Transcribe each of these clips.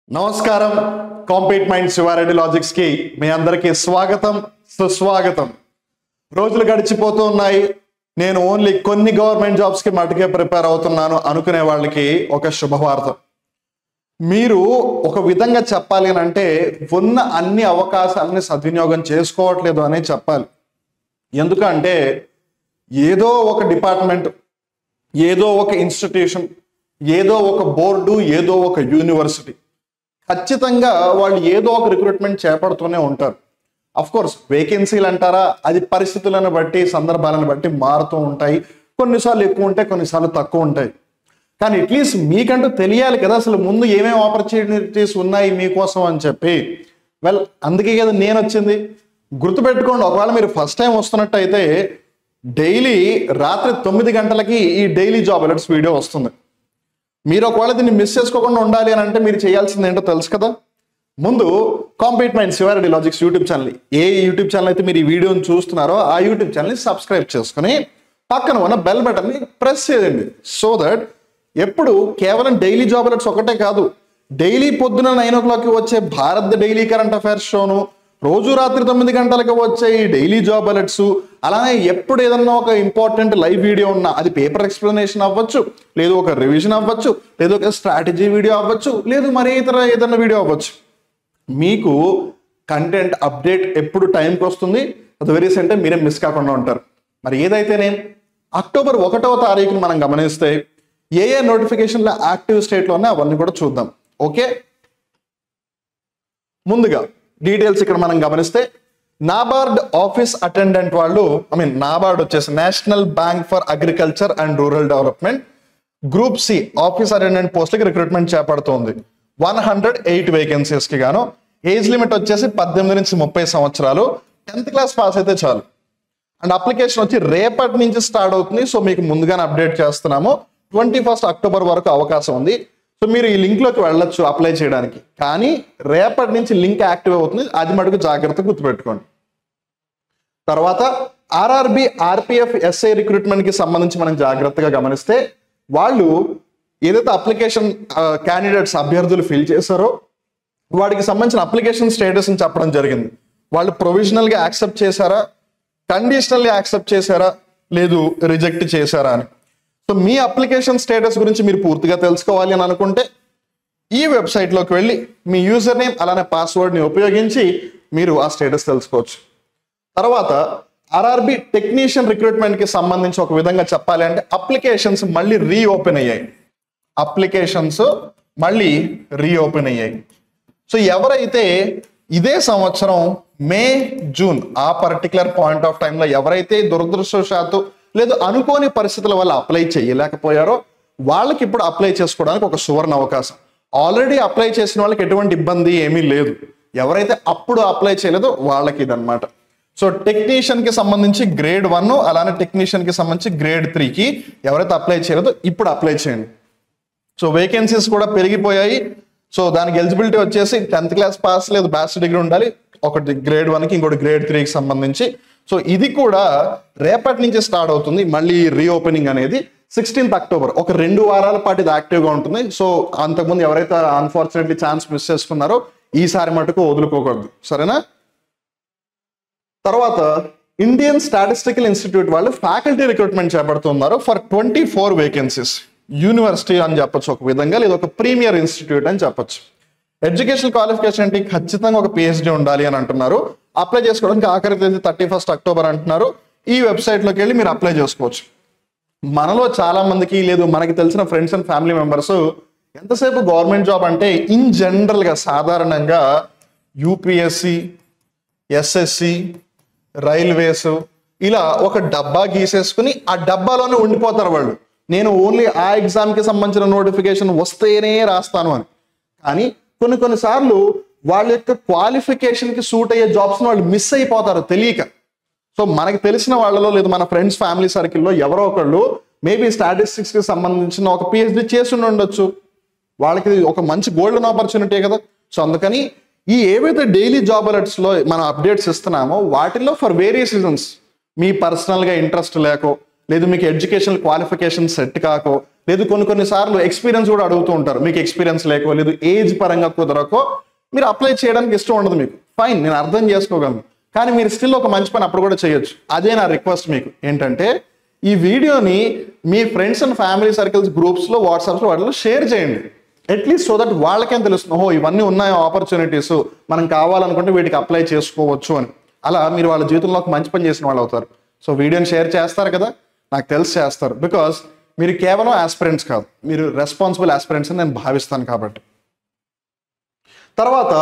నమస్కారం compete mind Shiva Reddy logics కి మీ అందరికీ స్వాగతం సుస్వాగతం. రోజులు గడిచిపోతూ ఉన్నాయి. నేను ఓన్లీ కొన్ని గవర్నమెంట్ జాబ్స్ కి మటుకే ప్రిపేర్ అవుతున్నాను అనుకునే వాళ్ళకి ఒక శుభవార్త. మీరు ఒక విధంగా చెప్పాలి అని అంటే ఉన్న అన్ని అవకాశాలని సద్వినియోగం చేసుకోవట్లేదు అనే చెప్పాలి. ఎందుకంటే ఏదో ఒక డిపార్ట్మెంట్, ఏదో ఒక ఇన్స్టిట్యూషన్, ఏదో ఒక బోర్డు, ఏదో ఒక యూనివర్సిటీ ఖచ్చితంగా వాళ్ళు ఏదో ఒక రిక్రూట్మెంట్ చేపడుతూనే ఉంటారు. అఫ్ కోర్స్ వేకెన్సీలు అంటారా, అది పరిస్థితులను బట్టి సందర్భాలను బట్టి మారుతూ ఉంటాయి. కొన్నిసార్లు ఎక్కువ ఉంటాయి, కొన్నిసార్లు తక్కువ ఉంటాయి. కానీ అట్లీస్ట్ మీకంటూ తెలియాలి కదా అసలు ముందు ఏమేమి ఆపర్చునిటీస్ ఉన్నాయి మీకోసం అని చెప్పి. అందుకే కదా నేను వచ్చింది. గుర్తుపెట్టుకోండి, ఒకవేళ మీరు ఫస్ట్ టైం వస్తున్నట్టయితే డైలీ రాత్రి 9 గంటలకి ఈ డైలీ జాబ్ అలర్ట్స్ వీడియో వస్తుంది. మీరు ఒకవేళ దీన్ని మిస్ చేసుకోకుండా ఉండాలి అని అంటే మీరు చేయాల్సింది ఏంటో తెలుసు కదా. ముందు compete mind Shiva Reddy logics YouTube channel, ఏ యూట్యూబ్ ఛానల్ అయితే మీరు ఈ వీడియోని చూస్తున్నారో ఆ యూట్యూబ్ ఛానల్ని సబ్స్క్రైబ్ చేసుకుని పక్కన ఉన్న బెల్ బటన్ని ప్రెస్ చేయండి. సో దట్ ఎప్పుడు కేవలం డైలీ జాబ్ అలర్ట్స్ ఒకటే కాదు, డైలీ పొద్దున 9 o'clock వచ్చే భారత్ డైలీ కరెంట్ అఫైర్స్ షోను, రోజు రాత్రి 9 గంటలకు వచ్చే ఈ డైలీ జాబ్ అలర్ట్స్, అలానే ఎప్పుడు ఏదన్నా ఒక ఇంపార్టెంట్ లైవ్ వీడియో ఉన్నా అది పేపర్ ఎక్స్ప్లెనేషన్ అవ్వచ్చు, లేదు ఒక రివిజన్ అవ్వచ్చు, లేదు ఒక స్ట్రాటజీ వీడియో అవ్వచ్చు, లేదు మరి ఇతర ఏదన్నా వీడియో అవ్వచ్చు, మీకు కంటెంట్ అప్డేట్ ఎప్పుడు టైంకి వస్తుంది. అది వెరీ అంటే మీరే మిస్ కాకుండా ఉంటారు. మరి ఏదైతేనే అక్టోబర్ 1వ తారీఖున మనం గమనిస్తే ఏ నోటిఫికేషన్ల యాక్టివ్ స్టేట్లో ఉన్నాయి అవన్నీ కూడా చూద్దాం. ఓకే, ముందుగా డీటెయిల్స్ ఇక్కడ మనం గమనిస్తే నాబార్డ్ ఆఫీస్ అటెండెంట్ వాళ్ళు, నాబార్డ్ వచ్చేసి national bank for agriculture and rural development group C office attendant పోస్ట్కి రిక్రూట్మెంట్ చేపడుతోంది. 108 వేకెన్సీస్ కి గాను ఏజ్ లిమిట్ వచ్చేసి 18 నుంచి 30 సంవత్సరాలు, 10th క్లాస్ పాస్ అయితే చాలు. అండ్ అప్లికేషన్ వచ్చి రేపటి నుంచి స్టార్ట్ అవుతుంది. సో మీకు ముందుగానే అప్డేట్ చేస్తున్నాము. 21 అక్టోబర్ వరకు అవకాశం ఉంది. సో మీరు ఈ లింక్ లోకి వెళ్ళొచ్చు అప్లై చేయడానికి, కానీ రేపటి నుంచి లింక్ యాక్టివ్ అవుతుంది. అది మటుకు జాగ్రత్తగా గుర్తుపెట్టుకోండి. తర్వాత ఆర్ఆర్బి ఆర్పిఎఫ్ ఎస్ఐ రిక్రూట్మెంట్ కి సంబంధించి మనం జాగ్రత్తగా గమనిస్తే వాళ్ళు ఏదైతే అప్లికేషన్ క్యాండిడేట్స్ అభ్యర్థులు ఫిల్ చేశారో వాటికి సంబంధించిన అప్లికేషన్ స్టేటస్ అని చెప్పడం జరిగింది. వాళ్ళు ప్రొవిజనల్ గా యాక్సెప్ట్ చేశారా, కండిషనల్ గా యాక్సెప్ట్ చేశారా, లేదు రిజెక్ట్ చేశారా అని. సో మీ అప్లికేషన్ స్టేటస్ గురించి మీరు పూర్తిగా తెలుసుకోవాలి అని అనుకుంటే ఈ వెబ్సైట్లోకి వెళ్ళి మీ యూజర్ నేమ్ అలానే పాస్వర్డ్ని ఉపయోగించి మీరు ఆ స్టేటస్ తెలుసుకోవచ్చు. తర్వాత ఆర్ఆర్బి టెక్నీషియన్ రిక్రూట్మెంట్కి సంబంధించి ఒక విధంగా చెప్పాలి అంటే అప్లికేషన్స్ మళ్ళీ రీఓపెన్ అయ్యాయి. సో ఎవరైతే ఇదే సంవత్సరం మే జూన్ ఆ పర్టికులర్ పాయింట్ ఆఫ్ టైంలో ఎవరైతే దురదృష్టవశాత్తు లేదు అనుకోని పరిస్థితుల వల్ల అప్లై చేయలేకపోయారో వాళ్ళకి ఇప్పుడు అప్లై చేసుకోవడానికి ఒక సువర్ణ అవకాశం. ఆల్రెడీ అప్లై చేసిన వాళ్ళకి ఎటువంటి ఇబ్బంది ఏమీ లేదు. ఎవరైతే అప్పుడు అప్లై చేయలేదో వాళ్ళకి ఇదనమాట. సో టెక్నీషియన్ కి సంబంధించి గ్రేడ్ 1 అలానే టెక్నీషియన్ కి సంబంధించి గ్రేడ్ 3కి ఎవరైతే అప్లై చేయలేదో ఇప్పుడు అప్లై చేయండి. సో వేకెన్సీస్ కూడా పెరిగిపోయాయి. సో దానికి ఎలిజిబిలిటీ వచ్చేసి 10th క్లాస్ పాస్ లేదు బ్యాచిలర్ డిగ్రీ ఉండాలి, ఒకటి గ్రేడ్ 1కి ఇంకోటి గ్రేడ్ 3కి సంబంధించి. సో ఇది కూడా రేపటి నుంచి స్టార్ట్ అవుతుంది. మళ్ళీ రీఓపెనింగ్ అనేది 16th అక్టోబర్, ఒక 2 వారాల పాటు ఇది యాక్టివ్గా ఉంటుంది. సో అంతకుముందు ఎవరైతే అన్ఫార్చునేట్లీ ఛాన్స్ మిస్ చేసుకున్నారో ఈసారి మటుకు వదులుకోకూడదు, సరేనా. తర్వాత ఇండియన్ స్టాటిస్టికల్ ఇన్స్టిట్యూట్ వాళ్ళు ఫ్యాకల్టీ రిక్రూట్మెంట్ చేపడుతున్నారు ఫర్ 24 వేకెన్సీస్. యూనివర్సిటీ అని చెప్పొచ్చు ఒక విధంగా, లేదా ఒక ప్రీమియర్ ఇన్స్టిట్యూట్ అని చెప్పొచ్చు. ఎడ్యుకేషన్ క్వాలిఫికేషన్ అంటే ఖచ్చితంగా ఒక పిహెచ్డి ఉండాలి అని అంటున్నారు. అప్లై చేసుకోవడానికి ఆఖరి తేదీ 31 అక్టోబర్ అంటున్నారు. ఈ వెబ్సైట్లోకి వెళ్ళి మీరు అప్లై చేసుకోవచ్చు. మనలో చాలా మందికి లేదు మనకి తెలిసిన ఫ్రెండ్స్ అండ్ ఫ్యామిలీ మెంబర్స్ ఎంతసేపు గవర్నమెంట్ జాబ్ అంటే ఇన్ జనరల్గా సాధారణంగా యూపీఎస్సి, ఎస్ఎస్సి, రైల్వేస్ ఇలా ఒక డబ్బా గీసేసుకుని ఆ డబ్బాలోనే ఉండిపోతారు వాళ్ళు. నేను ఓన్లీ ఆ ఎగ్జామ్కి సంబంధించిన నోటిఫికేషన్ వస్తేనే రాస్తాను అని. కానీ కొన్నిసార్లు వాళ్ళ యొక్క క్వాలిఫికేషన్కి సూట్ అయ్యే జాబ్స్ని వాళ్ళు మిస్ అయిపోతారు తెలియక. సో మనకి తెలిసిన వాళ్ళలో లేదు మన ఫ్రెండ్స్ ఫ్యామిలీ సర్కిల్లో ఎవరో ఒకళ్ళు మేబీ స్టాటిస్టిక్స్కి సంబంధించిన ఒక పిహెచ్డి చేసి ఉండొచ్చు. వాళ్ళకి ఒక మంచి గోల్డెన్ ఆపర్చునిటీ కదా. సో అందుకని ఈ ఏవైతే డైలీ జాబ్ అలర్ట్స్లో మనం అప్డేట్స్ ఇస్తున్నామో వాటిల్లో ఫర్ వేరియస్ రీజన్స్, మీ పర్సనల్గా ఇంట్రెస్ట్ లేకో, లేదు మీకు ఎడ్యుకేషనల్ క్వాలిఫికేషన్ సెట్ కాకో, లేదు కొన్నిసార్లు ఎక్స్పీరియన్స్ కూడా అడుగుతూ ఉంటారు. మీకు ఎక్స్పీరియన్స్ లేకో లేదు ఏజ్ పరంగా కుదరకో మీరు అప్లై చేయడానికి ఇష్టం ఉండదు మీకు. ఫైన్, నేను అర్థం చేసుకోగలను. కానీ మీరు స్టిల్ ఒక మంచి పని అప్పుడు కూడా చేయొచ్చు. అదే నా రిక్వెస్ట్ మీకు ఏంటంటే, ఈ వీడియోని మీ ఫ్రెండ్స్ అండ్ ఫ్యామిలీ సర్కిల్స్ గ్రూప్స్లో వాట్సాప్స్లో వాటిలో షేర్ చేయండి. అట్లీస్ట్ సో దట్ వాళ్ళకేం తెలుస్తుంది, ఓహో ఇవన్నీ ఉన్నాయి ఆపర్చునిటీస్, మనం కావాలనుకుంటే వీటికి అప్లై చేసుకోవచ్చు అని. అలా మీరు వాళ్ళ జీవితంలో ఒక మంచి పని చేసిన వాళ్ళు అవుతారు. సో వీడియోని షేర్ చేస్తారు కదా, నాకు తెలిసి చేస్తారు. బికాస్ మీరు కేవలం ఆస్పిరెంట్స్ కాదు, మీరు రెస్పాన్సిబుల్ ఆస్పిరెంట్స్ అని నేను భావిస్తాను కాబట్టి. తర్వాత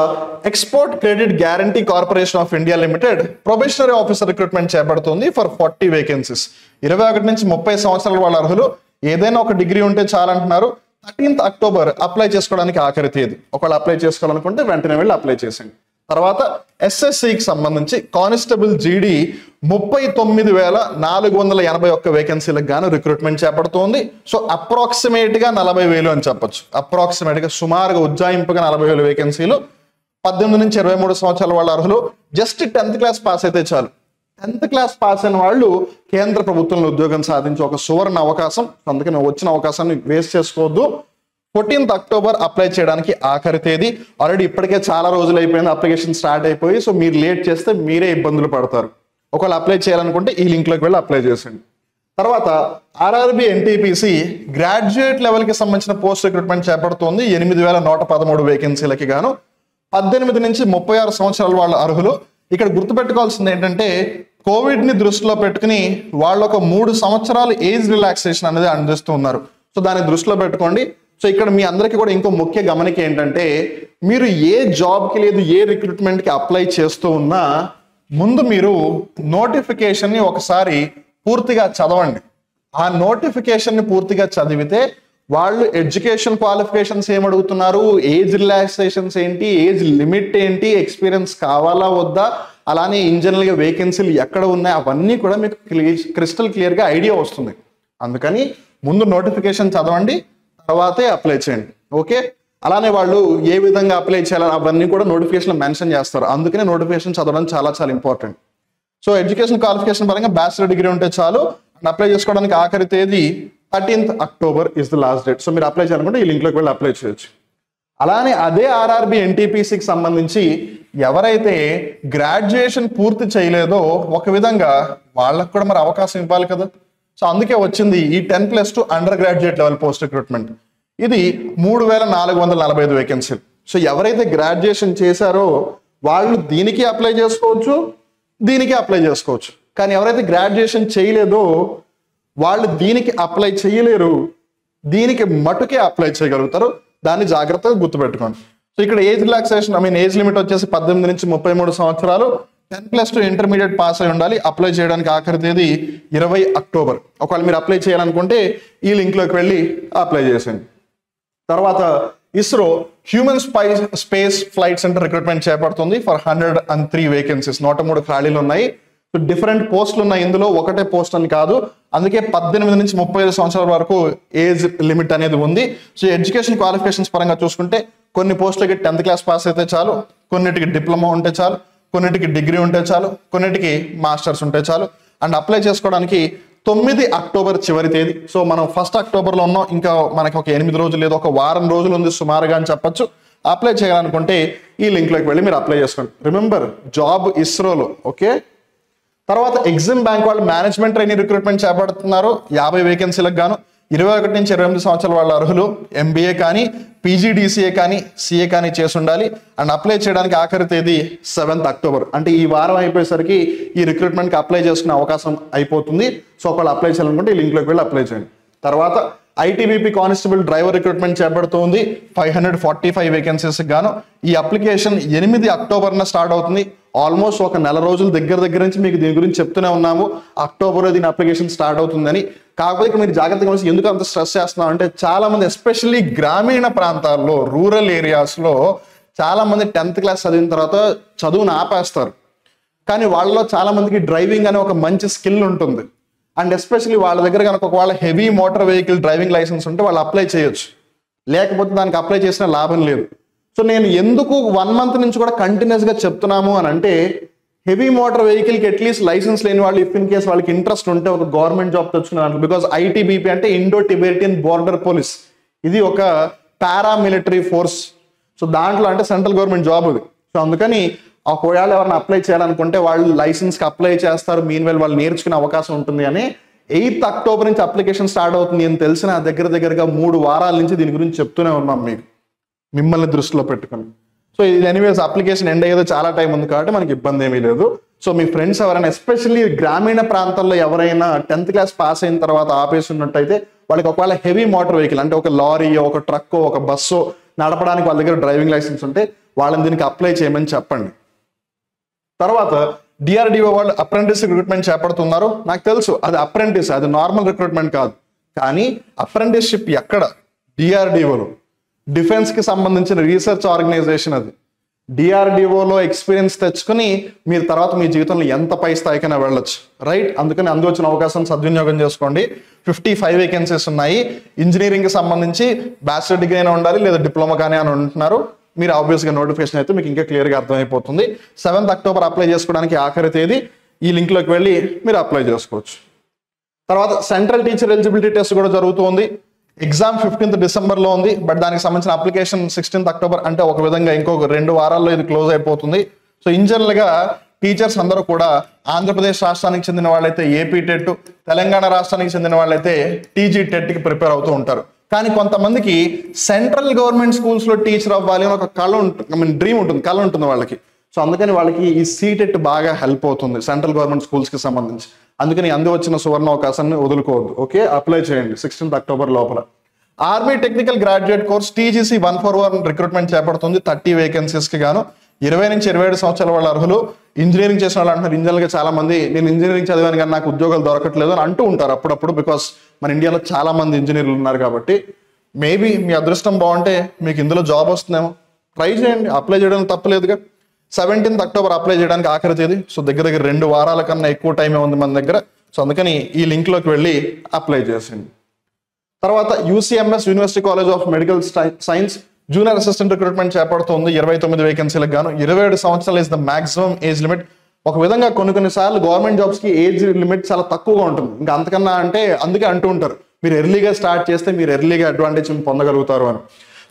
export credit guarantee corporation of India limited probationary officer recruitment చేపడుతుంది ఫర్ 40 వేకెన్సీస్. 21 నుంచి 30 సంవత్సరాల వాళ్ళ అర్హులు, ఏదైనా ఒక డిగ్రీ ఉంటే చాలంటున్నారు. 13th అక్టోబర్ అప్లై చేసుకోవడానికి ఆఖరి తేదీ. ఒకవేళ అప్లై చేసుకోవాలనుకుంటే వెంటనే వెళ్ళి అప్లై చేసేయండి. తర్వాత ఎస్ఎస్సికి సంబంధించి కానిస్టేబుల్ జీడీ 39,481 వేకెన్సీలకు గాను రిక్రూట్మెంట్ చేపడుతోంది. సో అప్రాక్సిమేట్ గా 40,000 అని చెప్పొచ్చు. అప్రాక్సిమేట్ గా సుమారుగా ఉజ్జాయింపుగా 40,000 వేకెన్సీలు. 18 నుంచి 23 సంవత్సరాల వాళ్ళ అర్హులు జస్ట్ 10th క్లాస్ పాస్ అయితే చాలు. 10th క్లాస్ పాస్ అయిన వాళ్ళు కేంద్ర ప్రభుత్వంలో ఉద్యోగం సాధించే ఒక సువర్ణ అవకాశం. అందుకని వచ్చిన అవకాశాన్ని వేస్ట్ చేసుకోవద్దు. 14th అక్టోబర్ అప్లై చేయడానికి ఆఖరి తేదీ. ఆల్రెడీ ఇప్పటికే చాలా రోజులు అయిపోయింది, అప్లికేషన్ స్టార్ట్ అయిపోయి. సో మీరు లేట్ చేస్తే మీరే ఇబ్బందులు పడతారు. ఒకవేళ అప్లై చేయాలనుకుంటే ఈ లింక్లోకి వెళ్ళి అప్లై చేసేయండి. తర్వాత ఆర్ఆర్బి ఎన్టీపీసీ గ్రాడ్యుయేట్ లెవెల్కి సంబంధించిన పోస్ట్ రిక్రూట్మెంట్ చేపడుతోంది. 8,113 వేకెన్సీలకి గాను 18 నుంచి 36 సంవత్సరాల వాళ్ళ అర్హులు. ఇక్కడ గుర్తుపెట్టుకోవాల్సింది ఏంటంటే, కోవిడ్ ని దృష్టిలో పెట్టుకుని వాళ్ళు ఒక 3 సంవత్సరాలు ఏజ్ రిలాక్సేషన్ అనేది అందిస్తున్నారు. సో దాన్ని దృష్టిలో పెట్టుకోండి. సో ఇక్కడ మీ అందరికీ కూడా ఇంకో ముఖ్య గమనిక ఏంటంటే, మీరు ఏ జాబ్కి లేదు ఏ రిక్రూట్మెంట్కి అప్లై చేస్తూ ఉన్నా ముందు మీరు నోటిఫికేషన్ని ఒకసారి పూర్తిగా చదవండి. ఆ నోటిఫికేషన్ని పూర్తిగా చదివితే వాళ్ళు ఎడ్యుకేషన్ క్వాలిఫికేషన్స్ ఏమడుగుతున్నారు, ఏజ్ రిలాక్సేషన్స్ ఏంటి, ఏజ్ లిమిట్ ఏంటి, ఎక్స్పీరియన్స్ కావాలా వద్దా, అలానే ఇంజనరల్గా వేకెన్సీలు ఎక్కడ ఉన్నాయి, అవన్నీ కూడా మీకు క్రిస్టల్ క్లియర్గా ఐడియా వస్తుంది. అందుకని ముందు నోటిఫికేషన్ చదవండి, తర్వాతే అప్లై చేయండి. ఓకే, అలానే వాళ్ళు ఏ విధంగా అప్లై చేయాలని అవన్నీ కూడా నోటిఫికేషన్ మెన్షన్ చేస్తారు. అందుకనే నోటిఫికేషన్ చదవడం చాలా చాలా ఇంపార్టెంట్. సో ఎడ్యుకేషన్ క్వాలిఫికేషన్ పరంగా బ్యాచిలర్ డిగ్రీ ఉంటే చాలు. అండ్ అప్లై చేసుకోవడానికి ఆఖరి తేదీ 13th October is the last date. So మీరు అప్లై చేయాలనుకుంటే ఈ లింక్లోకి వెళ్ళి అప్లై చేయొచ్చు. అలానే అదే ఆర్ఆర్బి ఎన్టీపీసీకి సంబంధించి ఎవరైతే గ్రాడ్యుయేషన్ పూర్తి చేయలేదో ఒక విధంగా వాళ్ళకు కూడా మరి అవకాశం ఇవ్వాలి కదా. సో అందుకే వచ్చింది ఈ 10+2 under graduate level post recruitment. ఇది 3,445 వేకెన్సీలు. సో ఎవరైతే గ్రాడ్యుయేషన్ చేశారో వాళ్ళు దీనికి అప్లై చేసుకోవచ్చు, దీనికి అప్లై చేసుకోవచ్చు. కానీ ఎవరైతే గ్రాడ్యుయేషన్ చేయలేదో వాళ్ళు దీనికి అప్లై చేయలేరు, దీనికి మటుకే అప్లై చేయగలుగుతారు. దాన్ని జాగ్రత్తగా గుర్తుపెట్టుకోండి. సో ఇక్కడ ఏజ్ రిలాక్సేషన్ ఏజ్ లిమిట్ వచ్చేసి 18 నుంచి 33 సంవత్సరాలు. 10+2 ఇంటర్మీడియట్ పాస్ అయి ఉండాలి. అప్లై చేయడానికి ఆఖరి తేదీ 20 అక్టోబర్. ఒకవేళ మీరు అప్లై చేయాలనుకుంటే ఈ లింక్లోకి వెళ్ళి అప్లై చేసేయండి. తర్వాత ISRO human space flight centre recruitment చేపడుతుంది ఫర్ 103 వేకెన్సీస్. 103 ఖాళీలు ఉన్నాయి. డిఫరెంట్ పోస్టులు ఉన్నాయి ఇందులో, ఒకటే పోస్ట్ అని కాదు. అందుకే 18 నుంచి 35 సంవత్సరాల వరకు ఏజ్ లిమిట్ అనేది ఉంది. సో ఎడ్యుకేషన్ క్వాలిఫికేషన్స్ పరంగా చూసుకుంటే కొన్ని పోస్టులకి 10th క్లాస్ పాస్ అయితే చాలు, కొన్నిటికి డిప్లొమా ఉంటే చాలు, కొన్నిటికి డిగ్రీ ఉంటే చాలు, కొన్నిటికి మాస్టర్స్ ఉంటే చాలు. అండ్ అప్లై చేసుకోవడానికి 9 అక్టోబర్ చివరి తేదీ. సో మనం 1 అక్టోబర్లో ఉన్నాం, ఇంకా మనకి ఒక 8 రోజులు లేదా ఒక వారం రోజులు ఉంది సుమారుగా అని చెప్పొచ్చు. అప్లై చేయాలనుకుంటే ఈ లింక్లోకి వెళ్ళి మీరు అప్లై చేసుకోండి. రిమెంబర్, జాబ్ ఇస్రోలో. ఓకే, తర్వాత ఎగ్జిమ్ బ్యాంక్ వాళ్ళు మేనేజ్మెంట్ ట్రైనింగ్ రిక్రూట్మెంట్ చేపడుతున్నారు 50 వేకెన్సీలకు గాను. 21 నుంచి 28 సంవత్సరాల వాళ్ళ అర్హులు ఎంబీఏ కానీ పీజీడీసీఏ కానీ సిఏ కానీ చేసి ఉండాలి. అండ్ అప్లై చేయడానికి ఆఖరి తేదీ 7th అక్టోబర్. అంటే ఈ వారం అయిపోయేసరికి ఈ రిక్రూట్మెంట్కి అప్లై చేసుకునే అవకాశం అయిపోతుంది. సో ఒకవేళ అప్లై చేయాలనుకుంటే ఈ లింక్లోకి వెళ్ళి అప్లై చేయండి. తర్వాత ఐటీబీపీ కానిస్టేబుల్ డ్రైవర్ రిక్రూట్మెంట్ చేపడుతుంది 545 వేకెన్సీస్కి గాను. ఈ అప్లికేషన్ 8 అక్టోబర్న స్టార్ట్ అవుతుంది. ఆల్మోస్ట్ ఒక నెల రోజుల దగ్గర నుంచి మీకు దీని గురించి చెప్తూనే ఉన్నాము, అక్టోబర్ దీని అప్లికేషన్ స్టార్ట్ అవుతుందని. కాకపోతే మీరు జాగ్రత్తగా ఎందుకు అంత స్ట్రెస్ చేస్తున్నాం అంటే, చాలా మంది ఎస్పెషల్లీ గ్రామీణ ప్రాంతాల్లో రూరల్ ఏరియాస్లో చాలా మంది 10th క్లాస్ చదివిన తర్వాత చదువును ఆపేస్తారు. కానీ వాళ్ళలో చాలా మందికి డ్రైవింగ్ అనే ఒక మంచి స్కిల్ ఉంటుంది. అండ్ ఎస్పెషల్లీ వాళ్ళ దగ్గర కనుక ఒకవేళ heavy motor vehicle driving licence ఉంటే వాళ్ళు అప్లై చేయొచ్చు, లేకపోతే దానికి అప్లై చేసిన లాభం లేదు. సో నేను ఎందుకు 1 month నుంచి కూడా కంటిన్యూస్గా చెప్తున్నాము అని అంటే, హెవీ మోటార్ వెహికల్కి అట్లీస్ట్ లైసెన్స్ లేని వాళ్ళు ఇఫ్ ఇన్ కేస్ వాళ్ళకి ఇంట్రెస్ట్ ఉంటే ఒక గవర్నమెంట్ జాబ్ తెచ్చుకునే దాంట్లో, బికాస్ ఐటీబీపీ అంటే ఇండో టిబెటియన్ బోర్డర్ పోలీస్, ఇది ఒక పారామిలిటరీ ఫోర్స్. సో దాంట్లో అంటే సెంట్రల్ గవర్నమెంట్ జాబ్ ఇది. సో అందుకని ఒకవేళ ఎవరైనా అప్లై చేయాలనుకుంటే వాళ్ళు లైసెన్స్కి అప్లై చేస్తారు, మీన్ వైల్ వాళ్ళు నేర్చుకునే అవకాశం ఉంటుంది అని. 8th అక్టోబర్ నుంచి అప్లికేషన్ స్టార్ట్ అవుతుంది అని తెలిసిన దగ్గరగా 3 వారాల నుంచి దీని గురించి చెప్తూనే ఉన్నాం మీకు, మిమ్మల్ని దృష్టిలో పెట్టుకుని. సో ఇది ఎనీవేస్ అప్లికేషన్ ఎండ్ అయ్యేదో చాలా టైం ఉంది కాబట్టి మనకి ఇబ్బంది ఏమీ లేదు. సో మీ ఫ్రెండ్స్ ఎవరైనా ఎస్పెషల్లీ గ్రామీణ ప్రాంతాల్లో ఎవరైనా 10th క్లాస్ పాస్ అయిన తర్వాత ఆపేసి ఉన్నట్టయితే వాళ్ళకి ఒకవేళ హెవీ మోటార్ వెహికల్ అంటే ఒక లారీ, ఒక ట్రక్, ఒక బస్సు నడపడానికి వాళ్ళ దగ్గర డ్రైవింగ్ లైసెన్స్ ఉంటే వాళ్ళని దీనికి అప్లై చేయమని చెప్పండి. తర్వాత డిఆర్డిఓ వాళ్ళు అప్రెంటిస్ రిక్రూట్మెంట్ చేపడుతున్నారు. నాకు తెలుసు అది అప్రెంటిస్, అది నార్మల్ రిక్రూట్మెంట్ కాదు. కానీ అప్రెంటిస్షిప్ ఎక్కడ? డిఆర్డిఓలో, డిఫెన్స్కి సంబంధించిన రీసెర్చ్ ఆర్గనైజేషన్ అది. డిఆర్డిఓలో ఎక్స్పీరియన్స్ తెచ్చుకుని మీరు తర్వాత మీ జీవితంలో ఎంత పై స్థాయికైనా వెళ్ళొచ్చు, రైట్? అందుకని వచ్చిన అవకాశం సద్వినియోగం చేసుకోండి. 55 వేకెన్సీస్ ఉన్నాయి. ఇంజనీరింగ్కి సంబంధించి బ్యాచిలర్ డిగ్రీ అయినా ఉండాలి లేదా డిప్లొమా కానీ అని ఉంటున్నారు. మీరు ఆబ్వియస్గా నోటిఫికేషన్ అయితే మీకు ఇంకా క్లియర్గా అర్థమైపోతుంది. 7th అక్టోబర్ అప్లై చేసుకోవడానికి ఆఖరి తేదీ. ఈ లింక్లోకి వెళ్ళి మీరు అప్లై చేసుకోవచ్చు. తర్వాత సెంట్రల్ టీచర్ ఎలిజిబిలిటీ టెస్ట్ కూడా జరుగుతుంది. ఎగ్జామ్ 15th డిసెంబర్లో ఉంది. బట్ దానికి సంబంధించిన అప్లికేషన్ 16th అక్టోబర్, అంటే ఒక విధంగా ఇంకొక 2 వారాల్లో ఇది క్లోజ్ అయిపోతుంది. సో ఇన్ జనరల్గా టీచర్స్ అందరూ కూడా ఆంధ్రప్రదేశ్ రాష్ట్రానికి చెందిన వాళ్ళైతే ఏపీ టెట్, తెలంగాణ రాష్ట్రానికి చెందిన వాళ్ళైతే టీజీ టెట్కి ప్రిపేర్ అవుతూ ఉంటారు. కానీ కొంతమందికి సెంట్రల్ గవర్నమెంట్ స్కూల్స్లో టీచర్ అవ్వాలి అని ఒక కళ ఉంటుంది, డ్రీమ్ ఉంటుంది, కళ ఉంటుంది వాళ్ళకి. సో అందుకని వాళ్ళకి ఈ సీటెట్ బాగా హెల్ప్ అవుతుంది సెంట్రల్ గవర్నమెంట్ స్కూల్స్కి సంబంధించి. అందుకని వచ్చిన సువర్ణ అవకాశాన్ని వదులుకోవద్దు. ఓకే, అప్లై చేయండి 16th అక్టోబర్ లోపల. Army technical graduate course TGC 141 recruitment చేపడుతుంది 30 వేకెన్సీస్కి గాను. 20 నుంచి 27 సంవత్సరాల వాళ్ళు అర్హులు. ఇంజనీరింగ్ చేసిన వాళ్ళు అంటున్నారు, ఇంజనీర్గా చాలా మంది నేను ఇంజనీరింగ్ చదివాను కానీ నాకు ఉద్యోగాలు దొరకట్లేదు అని అంటూ ఉంటారు అప్పుడప్పుడు, బికాస్ మన ఇండియాలో చాలా మంది ఇంజనీర్లు ఉన్నారు కాబట్టి. మేబీ మీ అదృష్టం బాగుంటే మీకు ఇందులో జాబ్ వస్తుందేమో, ట్రై చేయండి, అప్లై చేయడం తప్పలేదుగా. 17th అక్టోబర్ అప్లై చేయడానికి ఆఖరి తేదీ. సో దగ్గర 2 వారాల కన్నా ఎక్కువ టైమే ఉంది మన దగ్గర. సో అందుకని ఈ లింక్లోకి వెళ్ళి అప్లై చేసింది. తర్వాత UCMS university college of medical science junior assistant recruitment చేపడుతుంది 29 వేకెన్సీలకు గాను. 27 సంవత్సరాలు is the maximum age limit. ఒక విధంగా కొన్నిసార్లు గవర్నమెంట్ జాబ్స్కి ఏజ్ లిమిట్ చాలా తక్కువగా ఉంటుంది. ఇంకా అంతకన్నా అంటే అందుకే అంటూ ఉంటారు మీరు ఎర్లీగా స్టార్ట్ చేస్తే మీరు ఎర్లీగా అడ్వాంటేజ్ పొందగలుగుతారు అని.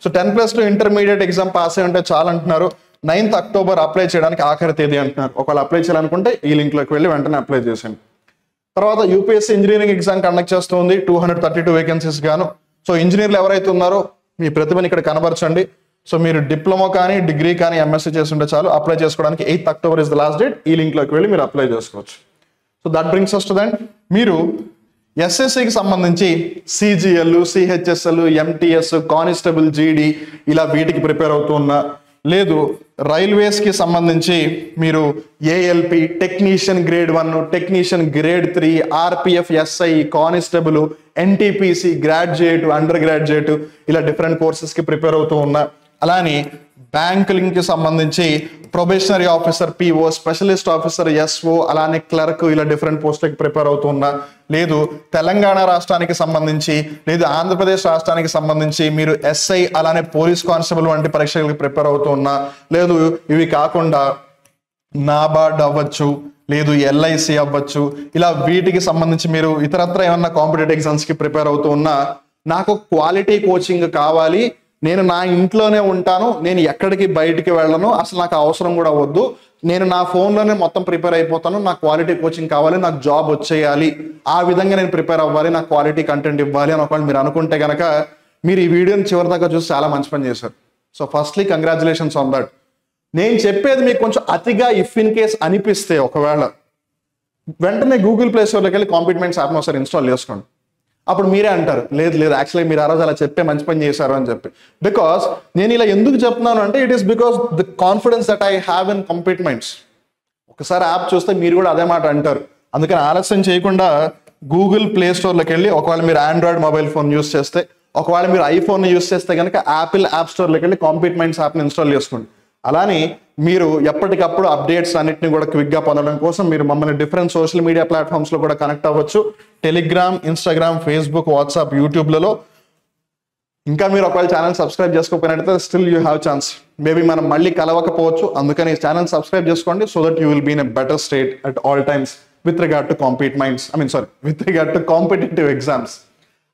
సో 10+2 ఇంటర్మీడియట్ ఎగ్జామ్ పాస్ అయి ఉంటే చాలు అంటున్నారు. 9th అక్టోబర్ అప్లై చేయడానికి ఆఖరి తేదీ అంటున్నారు. ఒకవేళ అప్లై చేయాలనుకుంటే ఈ లింక్లోకి వెళ్ళి వెంటనే అప్లై చేసేయండి. తర్వాత యూపీఎస్సీ ఇంజనీరింగ్ ఎగ్జామ్ కండక్ట్ చేస్తుంది 232 వేకెన్సీస్ గాను. సో ఇంజనీర్లు ఎవరైతే ఉన్నారో మీ ప్రతిభని ఇక్కడ కనబరచండి. సో మీరు డిప్లొమా కానీ డిగ్రీ కానీ ఎంఎస్సీ చేస్తుంటే చాలు. అప్లై చేసుకోవడానికి 8th October is the last date. ఈ లింక్లోకి వెళ్ళి మీరు అప్లై చేసుకోవచ్చు. So that brings us to then మీరు ఎస్ఎస్సికి సంబంధించి సిజిఎల్, సిహెచ్ఎస్ఎల్, ఎంటీఎస్, కానిస్టేబుల్, జీడీ ఇలా వీటికి ప్రిపేర్ అవుతూ ఉన్నా, లేదు రైల్వేస్కి సంబంధించి మీరు ALP, technician grade 1, technician grade 3, RPF, SI, constable, NTPC, graduate, under graduate ఇలా డిఫరెంట్ కోర్సెస్కి ప్రిపేర్ అవుతూ ఉన్నా, అలానే బ్యాంకులకి సంబంధించి probationary officer PO, specialist officer SO, అలానే క్లర్క్ ఇలా డిఫరెంట్ పోస్టులకి ప్రిపేర్ అవుతున్నా, లేదు తెలంగాణ రాష్ట్రానికి సంబంధించి లేదు ఆంధ్రప్రదేశ్ రాష్ట్రానికి సంబంధించి మీరు ఎస్ఐ అలానే పోలీస్ కానిస్టేబుల్ వంటి పరీక్షలకు ప్రిపేర్ అవుతున్నా, లేదు ఇవి కాకుండా నాబార్డ్ అవ్వచ్చు, లేదు ఎల్ఐసి అవ్వచ్చు, ఇలా వీటికి సంబంధించి మీరు ఇతరత్ర ఏమన్నా కాంపిటేటివ్ ఎగ్జామ్స్కి ప్రిపేర్ అవుతూ ఉన్నా, నాకు క్వాలిటీ కోచింగ్ కావాలి, నేను నా ఇంట్లోనే ఉంటాను, నేను ఎక్కడికి బయటికి వెళ్ళను, అసలు నాకు అవసరం కూడా వద్దు, నేను నా ఫోన్లోనే మొత్తం ప్రిపేర్ అయిపోతాను, నాకు క్వాలిటీ కోచింగ్ కావాలి, నాకు జాబ్ వచ్చేయాలి, ఆ విధంగా నేను ప్రిపేర్ అవ్వాలి, నాకు క్వాలిటీ కంటెంట్ ఇవ్వాలి అని ఒకవేళ మీరు అనుకుంటే కనుక మీరు ఈ వీడియోని చివరి దాకా చూసి చాలా మంచి పని చేశారు. So firstly congratulations on that. నేను చెప్పేది మీకు కొంచెం అతిగా ఇఫ్ ఇన్ కేస్ అనిపిస్తే ఒకవేళ వెంటనే గూగుల్ ప్లే స్టోర్లోకి వెళ్ళి కాంపిట్మెంట్స్ యాప్ను ఒకసారి ఇన్స్టాల్ చేసుకోండి. అప్పుడు మీరే అంటారు లేదు యాక్చువల్లీ మీరు ఆ రోజు అలా చెప్పే మంచి పని చేశారు అని చెప్పి. బికాస్ నేను ఇలా ఎందుకు చెప్తున్నాను అంటే it is because the confidence that I have in compete minds. ఒకసారి యాప్ చూస్తే మీరు కూడా అదే మాట అంటారు. అందుకని ఆలస్యం చేయకుండా గూగుల్ ప్లే స్టోర్లోకి వెళ్ళి, ఒకవేళ మీరు ఆండ్రాయిడ్ మొబైల్ ఫోన్ యూస్ చేస్తే, ఒకవేళ మీరు ఐఫోన్ యూస్ చేస్తే కనుక యాపిల్ యాప్ స్టోర్లోకి వెళ్ళి కాంపిట్మెంట్స్ యాప్ని ఇన్స్టాల్ చేసుకోండి. అలానే మీరు ఎప్పటికప్పుడు అప్డేట్స్ అన్నింటినీ కూడా క్విక్గా పొందడం కోసం మీరు మమ్మల్ని డిఫరెంట్ సోషల్ మీడియా ప్లాట్ఫామ్స్లో కూడా కనెక్ట్ అవ్వచ్చు. టెలిగ్రామ్, ఇన్స్టాగ్రామ్, ఫేస్బుక్, వాట్సాప్, యూట్యూబ్లలో ఇంకా మీరు ఒకవేళ ఛానల్ సబ్స్క్రైబ్ చేసుకోకపోయినట్లయితే still you have chance. Maybe మనం మళ్ళీ కలవకపోవచ్చు, అందుకని ఛానల్ సబ్స్క్రైబ్ చేసుకోండి so that you will be in a better state at all times with regard to with regard to competitive exams.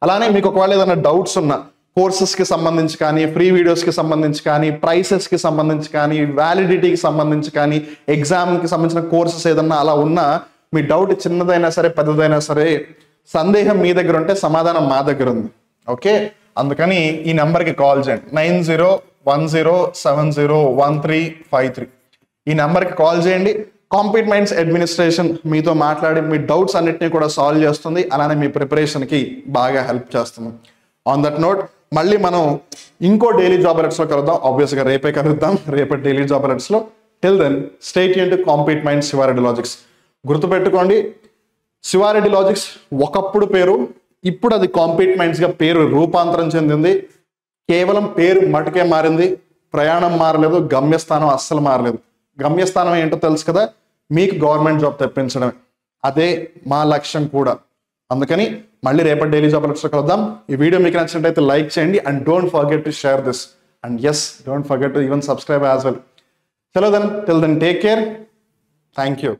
అలానే మీకు ఒకవేళ ఏదైనా డౌట్స్ ఉన్నా కోర్సెస్కి సంబంధించి కానీ, ఫ్రీ వీడియోస్కి సంబంధించి కానీ, ప్రైసెస్కి సంబంధించి కానీ, వ్యాలిడిటీకి సంబంధించి కానీ, ఎగ్జామ్కి సంబంధించిన కోర్సెస్ ఏదన్నా అలా ఉన్నా, మీ డౌట్ చిన్నదైనా సరే పెద్దదైనా సరే, సందేహం మీ దగ్గర ఉంటే సమాధానం మా దగ్గర ఉంది. ఓకే, అందుకని ఈ నెంబర్కి కాల్ చేయండి. 9010701353 ఈ నెంబర్కి కాల్ చేయండి. కాంపీట్ మైండ్స్ అడ్మినిస్ట్రేషన్ మీతో మాట్లాడి మీ డౌట్స్ అన్నిటినీ కూడా సాల్వ్ చేస్తుంది, అలానే మీ ప్రిపరేషన్కి బాగా హెల్ప్ చేస్తుంది. ఆన్ దట్ నోట్ మళ్ళీ మనం ఇంకో డైలీ జాబ్ అలర్ట్స్లో కలుద్దాం. ఆబ్వియస్గా రేపే కలుద్దాం, రేపటి డైలీ జాబ్ అలర్ట్స్లో. Till then stay tuned to compete minds Shiva Reddy logics. గుర్తుపెట్టుకోండి, శివారెడ్డి లాజిక్స్ ఒకప్పుడు పేరు, ఇప్పుడు అది కాంపీట్ మైండ్స్గా పేరు రూపాంతరం చెందింది. కేవలం పేరు మటుకే మారింది, ప్రయాణం మారలేదు, గమ్యస్థానం అస్సలు మారలేదు. గమ్యస్థానం ఏంటో తెలుసు కదా, మీకు గవర్నమెంట్ జాబ్ తెప్పించడమే. అదే మా లక్ష్యం కూడా. అందుకని మళ్ళీ రేపటి డైలీ జాబ్ అలర్ట్స్లో కలుద్దాం. ఈ వీడియో మీకు నచ్చినట్లయితే లైక్ చేయండి and don't forget to share this and don't forget to even subscribe as well. చలో then, till then take care. Thank you.